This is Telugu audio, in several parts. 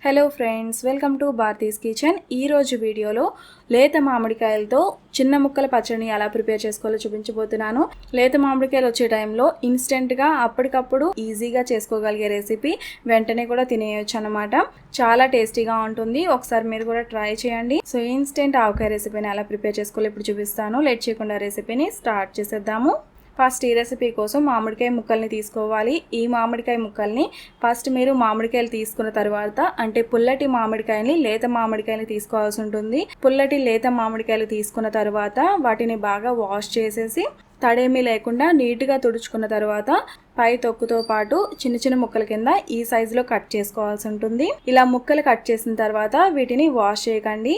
Hello friends, welcome to Bharati's kitchen. ఈరోజు వీడియోలో లేత మామిడికాయలతో చిన్న ముక్కల పచ్చడిని ఎలా ప్రిపేర్ చేసుకోవాలో చూపించబోతున్నాను. లేత మామిడికాయలు వచ్చే టైంలో ఇన్స్టెంట్గా అప్పటికప్పుడు ఈజీగా చేసుకోగలిగే రెసిపీ, వెంటనే కూడా తినేయొచ్చు అనమాట. చాలా టేస్టీగా ఉంటుంది. ఒకసారి మీరు కూడా ట్రై చేయండి. సో ఇన్స్టెంట్ ఆవకాయ రెసిపీని ఎలా ప్రిపేర్ చేసుకోవాలో ఇప్పుడు చూపిస్తాను. లేట్ చేయకుండా రెసిపీని స్టార్ట్ చేసేద్దాము. ఫస్ట్ ఈ రెసిపీ కోసం మామిడికాయ ముక్కల్ని తీసుకోవాలి. ఈ మామిడికాయ ముక్కల్ని ఫస్ట్ మీరు మామిడికాయలు తీసుకున్న తర్వాత, అంటే పుల్లటి మామిడికాయని లేత మామిడికాయలు తీసుకోవాల్సి ఉంటుంది. పుల్లటి లేత మామిడికాయలు తీసుకున్న తర్వాత వాటిని బాగా వాష్ చేసేసి తడేమీ లేకుండా నీట్గా తుడుచుకున్న తర్వాత పై తొక్కుతో పాటు చిన్న చిన్న ముక్కల కింద ఈ సైజులో కట్ చేసుకోవాల్సి ఉంటుంది. ఇలా ముక్కలు కట్ చేసిన తర్వాత వీటిని వాష్ చేయకండి.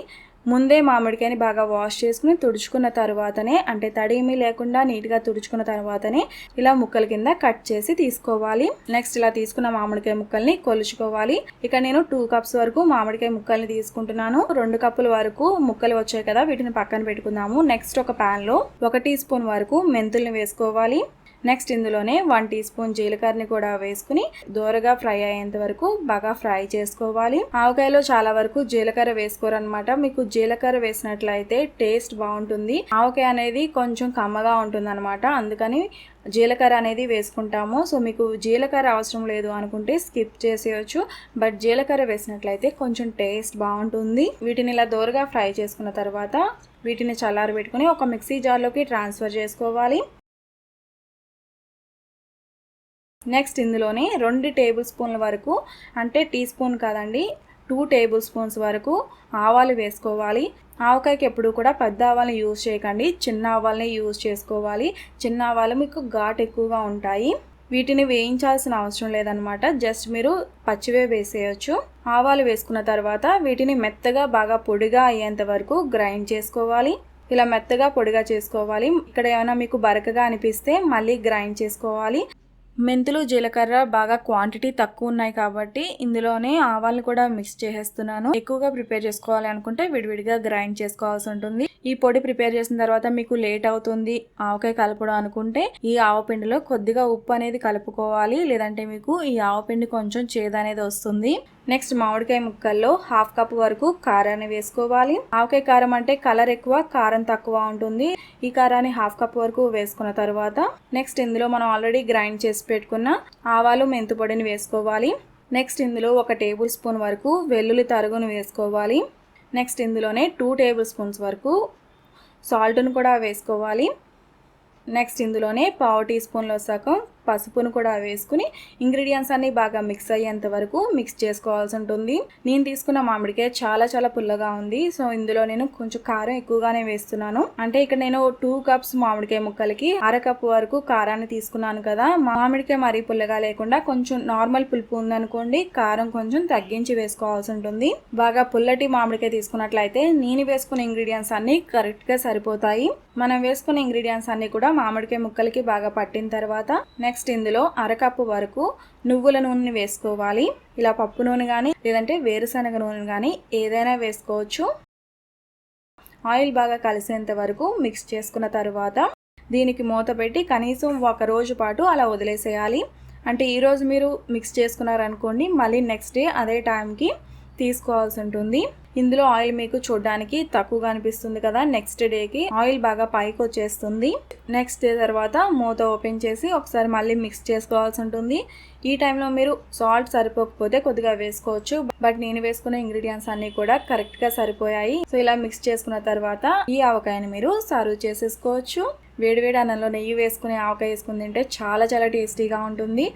ముందే మామిడికాయని బాగా వాష్ చేసుకుని తుడుచుకున్న తర్వాతనే, అంటే తడేమీ లేకుండా నీట్గా తుడుచుకున్న తర్వాతనే ఇలా ముక్కల కింద కట్ చేసి తీసుకోవాలి. నెక్స్ట్ ఇలా తీసుకున్న మామిడికాయ ముక్కల్ని కొలుచుకోవాలి. ఇక నేను 2 కప్స్ వరకు మామిడికాయ ముక్కల్ని తీసుకుంటున్నాను. 2 కప్పుల వరకు ముక్కలు వచ్చాయి కదా, వీటిని పక్కన పెట్టుకుందాము. నెక్స్ట్ ఒక ప్యాన్ లో 1 టీ స్పూన్ వరకు మెంతుల్ని వేసుకోవాలి. నెక్స్ట్ ఇందులోనే 1 టీ స్పూన్ జీలకర్రని కూడా వేసుకుని దోరగా ఫ్రై అయ్యేంత వరకు బాగా ఫ్రై చేసుకోవాలి. ఆవకాయలో చాలా వరకు జీలకర్ర వేసుకోరు అనమాట. మీకు జీలకర్ర వేసినట్లయితే టేస్ట్ బాగుంటుంది. ఆవకాయ అనేది కొంచెం కమ్మగా ఉంటుంది అనమాట, అందుకని జీలకర్ర అనేది వేసుకుంటాము. సో మీకు జీలకర్ర అవసరం లేదు అనుకుంటే స్కిప్ చేసేయచ్చు, బట్ జీలకర్ర వేసినట్లయితే కొంచెం టేస్ట్ బాగుంటుంది. వీటిని ఇలా దోరగా ఫ్రై చేసుకున్న తర్వాత వీటిని చల్లారబెట్టుకుని ఒక మిక్సీ జార్లోకి ట్రాన్స్ఫర్ చేసుకోవాలి. నెక్స్ట్ ఇందులోనే 2 టేబుల్ స్పూన్ల వరకు, అంటే టీ స్పూన్ కాదండి, 2 టేబుల్ స్పూన్స్ వరకు ఆవాలు వేసుకోవాలి. ఆవకాయకి ఎప్పుడు కూడా పెద్ద ఆవాలని యూజ్ చేయకండి, చిన్న ఆవాలని యూజ్ చేసుకోవాలి. చిన్న ఆవాలు మీకు ఘాట్ ఎక్కువగా ఉంటాయి. వీటిని వేయించాల్సిన అవసరం లేదనమాట, జస్ట్ మీరు పచ్చివే వేసేయచ్చు. ఆవాలు వేసుకున్న తర్వాత వీటిని మెత్తగా బాగా పొడిగా అయ్యేంత వరకు గ్రైండ్ చేసుకోవాలి. ఇలా మెత్తగా పొడిగా చేసుకోవాలి. ఇక్కడ ఏమైనా మీకు బరకగా అనిపిస్తే మళ్ళీ గ్రైండ్ చేసుకోవాలి. మెంతులు జీలకర్ర బాగా క్వాంటిటీ తక్కువ ఉన్నాయి కాబట్టి ఇందులోనే ఆవాలను కూడా మిక్స్ చేసేస్తున్నాను. ఎక్కువగా ప్రిపేర్ చేసుకోవాలి అనుకుంటే విడివిడిగా గ్రైండ్ చేసుకోవాల్సి ఉంటుంది. ఈ పొడి ప్రిపేర్ చేసిన తర్వాత మీకు లేట్ అవుతుంది ఆవకాయ కలపడం అనుకుంటే ఈ ఆవపిండిలో కొద్దిగా ఉప్పు అనేది కలుపుకోవాలి, లేదంటే మీకు ఈ ఆవపిండి కొంచెం చేదు అనేది వస్తుంది. నెక్స్ట్ మామిడికాయ ముక్కల్లో 1/2 కప్ వరకు కారాన్ని వేసుకోవాలి. ఆవకాయ కారం అంటే కలర్ ఎక్కువ, కారం తక్కువ ఉంటుంది. ఈ కారాన్ని 1/2 కప్ వరకు వేసుకున్న తర్వాత నెక్స్ట్ ఇందులో మనం ఆల్రెడీ గ్రైండ్ చేసి పెట్టుకున్న ఆవాలు మెంతు పొడిని వేసుకోవాలి. నెక్స్ట్ ఇందులో 1 టేబుల్ స్పూన్ వరకు వెల్లుల్లి తరుగును వేసుకోవాలి. నెక్స్ట్ ఇందులోనే 2 టేబుల్ స్పూన్స్ వరకు సాల్ట్ను కూడా వేసుకోవాలి. నెక్స్ట్ ఇందులోనే 1/2 టీ స్పూన్లో సగం పసుపును కూడా వేసుకుని ఇంగ్రీడియంట్స్ అన్ని బాగా మిక్స్ అయ్యేంత వరకు మిక్స్ చేసుకోవాల్సి ఉంటుంది. నేను తీసుకున్న మామిడికాయ చాలా పుల్లగా ఉంది, సో ఇందులో నేను కొంచెం కారం ఎక్కువగానే వేస్తున్నాను. అంటే ఇక్కడ నేను 2 కప్స్ మామిడికాయ ముక్కలకి 1/2 కప్ వరకు కారాన్ని తీసుకున్నాను కదా. మామిడికాయ మరీ పుల్లగా లేకుండా కొంచెం నార్మల్ పులుపు ఉందనుకోండి, కారం కొంచెం తగ్గించి వేసుకోవాల్సి ఉంటుంది. బాగా పుల్లటి మామిడికాయ తీసుకున్నట్లయితే నేను వేసుకున్న ఇంగ్రీడియంట్స్ అన్ని కరెక్ట్ గా సరిపోతాయి. మనం వేసుకున్న ఇంగ్రీడియంట్స్ అన్ని కూడా మామిడికాయ ముక్కలకి బాగా పట్టిన తర్వాత నెక్స్ట్ ఇందులో 1/2 కప్పు వరకు నువ్వుల నూనెని వేసుకోవాలి. ఇలా పప్పు నూనె కానీ లేదంటే వేరుశనగ నూనె కానీ ఏదైనా వేసుకోవచ్చు. ఆయిల్ బాగా కలిసేంత వరకు మిక్స్ చేసుకున్న తర్వాత దీనికి మూత పెట్టి కనీసం 1 రోజు పాటు అలా వదిలేసేయాలి. అంటే ఈరోజు మీరు మిక్స్ చేసుకున్నారనుకోండి, మళ్ళీ నెక్స్ట్ డే అదే టైంకి తీసుకోవాల్సి ఉంటుంది. ఇందులో ఆయిల్ మీకు చూడడానికి తక్కువగా అనిపిస్తుంది కదా, నెక్స్ట్ డేకి ఆయిల్ బాగా పైకి వచ్చేస్తుంది. నెక్స్ట్ డే తర్వాత మూత ఓపెన్ చేసి ఒకసారి మళ్ళీ మిక్స్ చేసుకోవాల్సి ఉంటుంది. ఈ టైంలో మీరు సాల్ట్ సరిపోకపోతే కొద్దిగా వేసుకోవచ్చు, బట్ నేను వేసుకున్న ఇంగ్రీడియంట్స్ అన్ని కూడా కరెక్ట్గా సరిపోయాయి. సో ఇలా మిక్స్ చేసుకున్న తర్వాత ఈ ఆవకాయని మీరు సర్వ్ చేసేసుకోవచ్చు. వేడివేడి అన్నంలో నెయ్యి వేసుకుని ఆవకాయ వేసుకుని తింటే చాలా టేస్టీగా ఉంటుంది.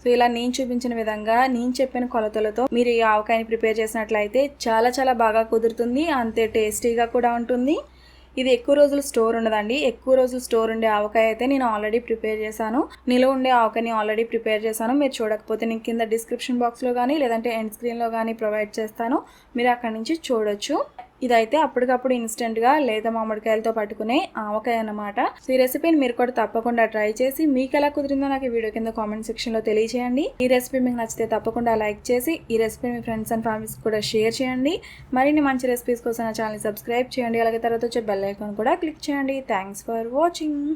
సో ఇలా నేను చూపించిన విధంగా నేను చెప్పిన కొలతలతో మీరు ఈ ఆవకాయని ప్రిపేర్ చేసినట్లయితే చాలా బాగా కుదురుతుంది, అంతే టేస్టీగా కూడా ఉంటుంది. ఇది ఎక్కువ రోజులు స్టోర్ ఉండదండి. ఎక్కువ రోజులు స్టోర్ ఉండే ఆవకాయ అయితే నేను ఆల్రెడీ ప్రిపేర్ చేశాను. నిలువ ఉండే ఆవకాయని ఆల్రెడీ ప్రిపేర్ చేశాను. మీరు చూడకపోతే నేను కింద డిస్క్రిప్షన్ బాక్స్లో కానీ లేదంటే ఎండ్ స్క్రీన్లో కానీ ప్రొవైడ్ చేస్తాను, మీరు అక్కడి నుంచి చూడొచ్చు. ఇదైతే అప్పటికప్పుడు ఇన్స్టెంట్గా లేత మామిడికాయలతో పట్టుకునే ఆవకాయ అన్నమాట. సో ఈ రెసిపీని మీరు కూడా తప్పకుండా ట్రై చేసి మీకు ఎలా కుదిరిందో నాకు ఈ వీడియో కింద కామెంట్ సెక్షన్లో తెలియజేయండి. ఈ రెసిపీ మీకు నచ్చితే తప్పకుండా లైక్ చేసి ఈ recipe me friends and families కూడా షేర్ చేయండి. మరిన్ని మంచి రెసిపీస్ కోసం నా ఛానల్ సబ్స్క్రైబ్ చేయండి. అలాగే తర్వాత వచ్చే బెల్ ఐకాన్ కూడా క్లిక్ చేయండి. Thanks for watching.